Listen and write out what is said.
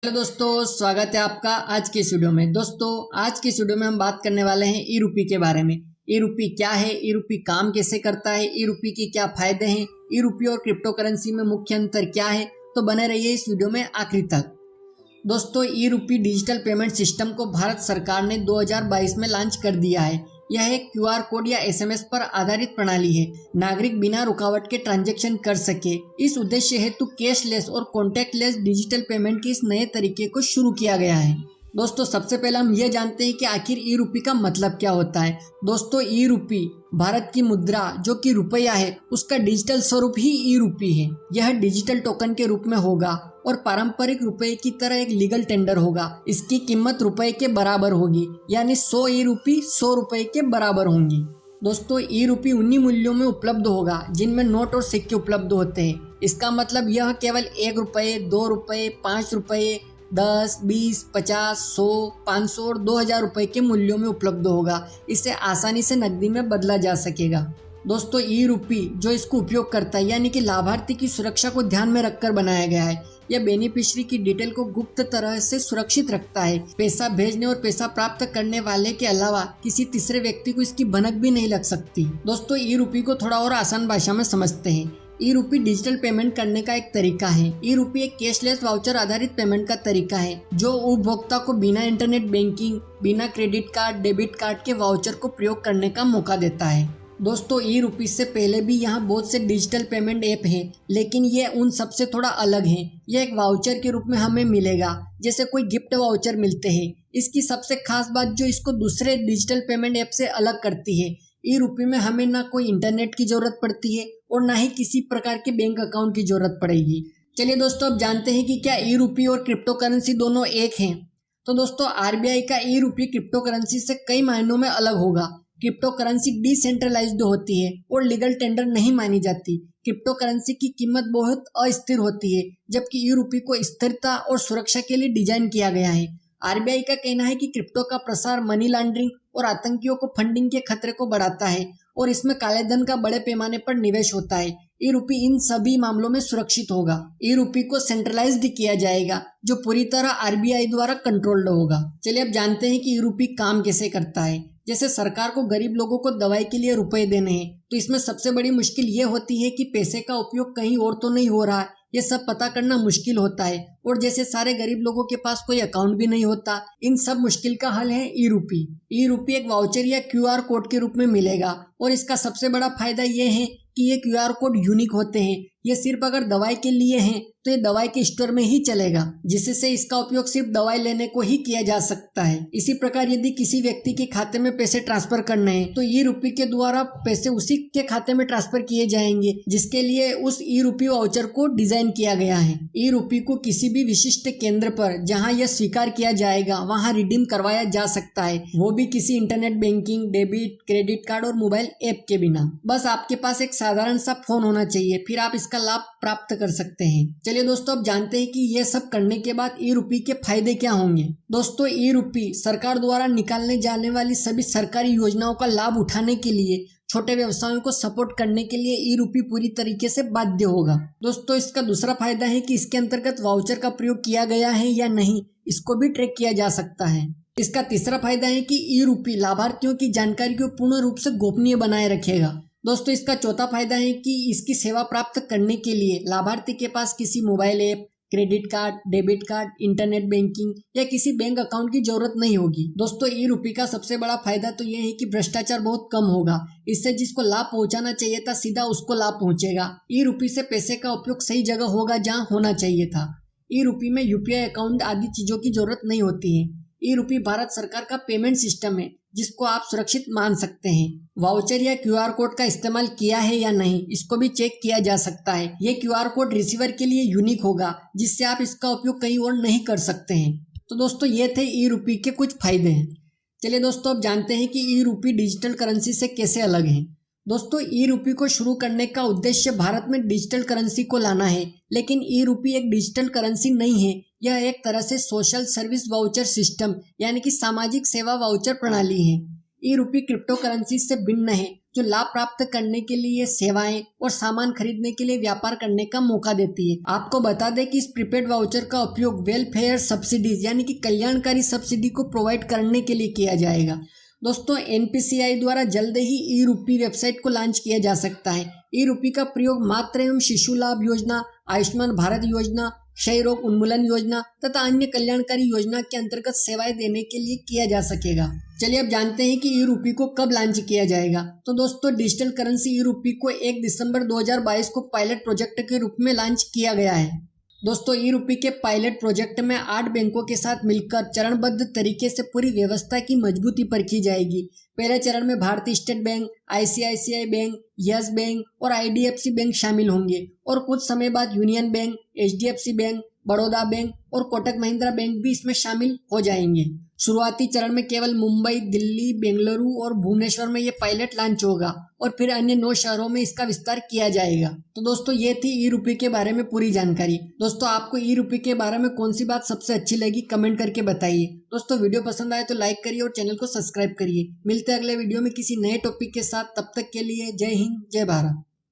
Hello दोस्तों, स्वागत है आपका आज की इस वीडियो में। दोस्तों, आज की इस वीडियो में हम बात करने वाले हैं ई रूपी के बारे में। ई रूपी क्या है, ई रूपी काम कैसे करता है, ई रूपी के क्या फायदे हैं, ई रूपी और क्रिप्टो करेंसी में मुख्य अंतर क्या है। तो बने रहिए इस वीडियो में आखिरी तक। दोस्तों, ई रूपी डिजिटल पेमेंट सिस्टम को भारत सरकार ने 2022 में लॉन्च कर दिया है। यह एक क्यूआर कोड या एसएमएस पर आधारित प्रणाली है। नागरिक बिना रुकावट के ट्रांजैक्शन कर सके। इस उद्देश्य हेतु कैशलेस और कॉन्टैक्टलेस डिजिटल पेमेंट के इस नए तरीके को शुरू किया गया है। दोस्तों, सबसे पहले हम ये जानते हैं कि आखिर ई रूपी का मतलब क्या होता है। दोस्तों, ई रूपी भारत की मुद्रा जो कि रुपया है, उसका डिजिटल स्वरूप ही ई रूपी है। यह डिजिटल टोकन के रूप में होगा और पारंपरिक रुपए की तरह एक लीगल टेंडर होगा। इसकी कीमत रुपए के बराबर होगी, यानी 100 ई रूपी 100 रुपए के बराबर होंगी। दोस्तों, ई रूपी उन्हीं मूल्यों में उपलब्ध होगा जिनमें नोट और सिक्के उपलब्ध होते हैं। इसका मतलब यह केवल 1 रुपये, 2 रुपये, 5 रुपये, 10, 20, 50, 100, 500 और 2000 रुपये के मूल्यों में उपलब्ध होगा। इसे आसानी से नकदी में बदला जा सकेगा। दोस्तों, ई रूपी जो इसको उपयोग करता है, यानी कि लाभार्थी की सुरक्षा को ध्यान में रखकर बनाया गया है। यह बेनिफिशियरी की डिटेल को गुप्त तरह से सुरक्षित रखता है। पैसा भेजने और पैसा प्राप्त करने वाले के अलावा किसी तीसरे व्यक्ति को इसकी भनक भी नहीं लग सकती। दोस्तों, ई रूपी को थोड़ा और आसान भाषा में समझते हैं। ई रूपी डिजिटल पेमेंट करने का एक तरीका है। ई रूपी एक कैशलेस वाउचर आधारित पेमेंट का तरीका है जो उपभोक्ता को बिना इंटरनेट बैंकिंग, बिना क्रेडिट कार्ड, डेबिट कार्ड के वाउचर को प्रयोग करने का मौका देता है। दोस्तों, ई रूपी से पहले भी यहाँ बहुत से डिजिटल पेमेंट ऐप हैं, लेकिन ये उन सबसे थोड़ा अलग हैं। यह एक वाउचर के रूप में हमें मिलेगा, जैसे कोई गिफ्ट वाउचर मिलते हैं। इसकी सबसे खास बात जो इसको दूसरे डिजिटल पेमेंट ऐप से अलग करती है, ई रूपी में हमें ना कोई इंटरनेट की जरूरत पड़ती है और ना ही किसी प्रकार के बैंक अकाउंट की जरूरत पड़ेगी। चलिए दोस्तों, अब जानते हैं कि क्या ई रूपी और क्रिप्टो करेंसी दोनों एक हैं। तो दोस्तों, आरबीआई का ई रूपी क्रिप्टो करेंसी से कई मायनों में अलग होगा। क्रिप्टो करेंसी डिसेंट्रलाइज्ड होती है और लीगल टेंडर नहीं मानी जाती। क्रिप्टो करेंसी की कीमत बहुत अस्थिर होती है, जबकि ई रूपी को स्थिरता और सुरक्षा के लिए डिजाइन किया गया है। आरबीआई का कहना है कि क्रिप्टो का प्रसार मनी लॉन्ड्रिंग और आतंकियों को फंडिंग के खतरे को बढ़ाता है और इसमें काले धन का बड़े पैमाने पर निवेश होता है। ई रूपी इन सभी मामलों में सुरक्षित होगा। ई रूपी को सेंट्रलाइज्ड किया जाएगा जो पूरी तरह आरबीआई द्वारा कंट्रोल्ड होगा। चलिए अब जानते हैं कि ई रूपी काम कैसे करता है। जैसे सरकार को गरीब लोगों को दवाई के लिए रुपए देने हैं, तो इसमें सबसे बड़ी मुश्किल ये होती है कि पैसे का उपयोग कहीं और तो नहीं हो रहा है। ये सब पता करना मुश्किल होता है और जैसे सारे गरीब लोगों के पास कोई अकाउंट भी नहीं होता। इन सब मुश्किल का हल है ई रूपी। ई रूपी एक वाउचर या क्यूआर कोड के रूप में मिलेगा और इसका सबसे बड़ा फायदा ये है कि ये क्यूआर कोड यूनिक होते हैं। ये सिर्फ अगर दवाई के लिए हैं तो ये दवाई के स्टोर में ही चलेगा, जिससे इसका उपयोग सिर्फ दवाई लेने को ही किया जा सकता है। इसी प्रकार यदि किसी व्यक्ति के खाते में पैसे ट्रांसफर करने हैं तो ई रूपी के द्वारा पैसे उसी के खाते में ट्रांसफर किए जाएंगे, जिसके लिए उस ई रूपी वाउचर को डिजाइन किया गया है। ई रूपी को किसी भी विशिष्ट केंद्र पर जहां यह स्वीकार किया जाएगा वहां रिडीम करवाया जा सकता है, वो भी किसी internet banking, debit, credit card और मोबाइल ऐप के बिना। बस आपके पास एक साधारण सा फोन होना चाहिए, फिर आप इसका लाभ प्राप्त कर सकते हैं। चलिए दोस्तों, अब जानते हैं कि यह सब करने के बाद ई रूपी के फायदे क्या होंगे। दोस्तों, ई रूपी सरकार द्वारा निकालने जाने वाली सभी सरकारी योजनाओं का लाभ उठाने के लिए, छोटे व्यवसायों को सपोर्ट करने के लिए ई रूपी पूरी तरीके से बाध्य होगा। दोस्तों, इसका दूसरा फायदा है कि इसके अंतर्गत वाउचर का प्रयोग किया गया है या नहीं, इसको भी ट्रैक किया जा सकता है। इसका तीसरा फायदा है कि ई रूपी लाभार्थियों की जानकारी को पूर्ण रूप से गोपनीय बनाए रखेगा। दोस्तों, इसका चौथा फायदा है कि इसकी सेवा प्राप्त करने के लिए लाभार्थी के पास किसी mobile app, credit card, debit card, internet banking या किसी बैंक अकाउंट की जरूरत नहीं होगी। दोस्तों, ई रूपी का सबसे बड़ा फायदा तो यह है कि भ्रष्टाचार बहुत कम होगा। इससे जिसको लाभ पहुंचाना चाहिए था सीधा उसको लाभ पहुंचेगा। ई रूपी से पैसे का उपयोग सही जगह होगा जहां होना चाहिए था। ई रूपी में यूपीआई अकाउंट आदि चीजों की जरूरत नहीं होती है। ई रूपी भारत सरकार का पेमेंट सिस्टम है जिसको आप सुरक्षित मान सकते हैं। वाउचर या क्यूआर कोड का इस्तेमाल किया है या नहीं, इसको भी चेक किया जा सकता है। ये क्यूआर कोड रिसीवर के लिए यूनिक होगा, जिससे आप इसका उपयोग कहीं और नहीं कर सकते हैं। तो दोस्तों, ये थे ई रूपी के कुछ फायदे हैं। चलिए दोस्तों, अब जानते हैं कि ई रूपी डिजिटल करेंसी से कैसे अलग है। दोस्तों, ई रूपी को शुरू करने का उद्देश्य भारत में डिजिटल करेंसी को लाना है, लेकिन ई रूपी एक डिजिटल करेंसी नहीं है। यह एक तरह से सोशल सर्विस वाउचर सिस्टम यानी कि सामाजिक सेवा वाउचर प्रणाली है। ई रूपी क्रिप्टो करेंसी से भिन्न है, जो लाभ प्राप्त करने के लिए सेवाएं और सामान खरीदने के लिए व्यापार करने का मौका देती है। आपको बता दें कि इस प्रीपेड वाउचर का उपयोग वेलफेयर सब्सिडीज यानी कि कल्याणकारी सब्सिडी को प्रोवाइड करने के लिए किया जाएगा। दोस्तों, एनपीसीआई द्वारा जल्द ही ई रूपी वेबसाइट को लॉन्च किया जा सकता है। ई रूपी का प्रयोग मातृ एवं शिशु लाभ योजना, आयुष्मान भारत योजना, क्षय रोग उन्मूलन योजना तथा अन्य कल्याणकारी योजना के अंतर्गत सेवाएं देने के लिए किया जा सकेगा। चलिए अब जानते हैं कि ई रूपी को कब लॉन्च किया जाएगा। तो दोस्तों, डिजिटल करेंसी ई रूपी को 1 दिसंबर 2022 को पायलट प्रोजेक्ट के रूप में लॉन्च किया गया है। दोस्तों, ई रूपी के पायलट प्रोजेक्ट में 8 बैंकों के साथ मिलकर चरणबद्ध तरीके से पूरी व्यवस्था की मजबूती परखी जाएगी। पहले चरण में भारतीय state bank, ICICI bank, yes bank और आईडीएफसी बैंक शामिल होंगे और कुछ समय बाद union bank, HDFC bank, Baroda bank और कोटक महिंद्रा बैंक भी इसमें शामिल हो जाएंगे। शुरुआती चरण में केवल मुंबई, दिल्ली, बेंगलुरु और भुवनेश्वर में ये पायलट लॉन्च होगा और फिर अन्य 9 शहरों में इसका विस्तार किया जाएगा। तो दोस्तों, ये थी ई रूपी के बारे में पूरी जानकारी। दोस्तों, आपको ई रूपी के बारे में कौन सी बात सबसे अच्छी लगी कमेंट करके बताइए। दोस्तों, वीडियो पसंद आए तो लाइक करिए और चैनल को सब्सक्राइब करिए। मिलते हैं अगले वीडियो में किसी नए टॉपिक के साथ। तब तक के लिए जय हिंद, जय भारत।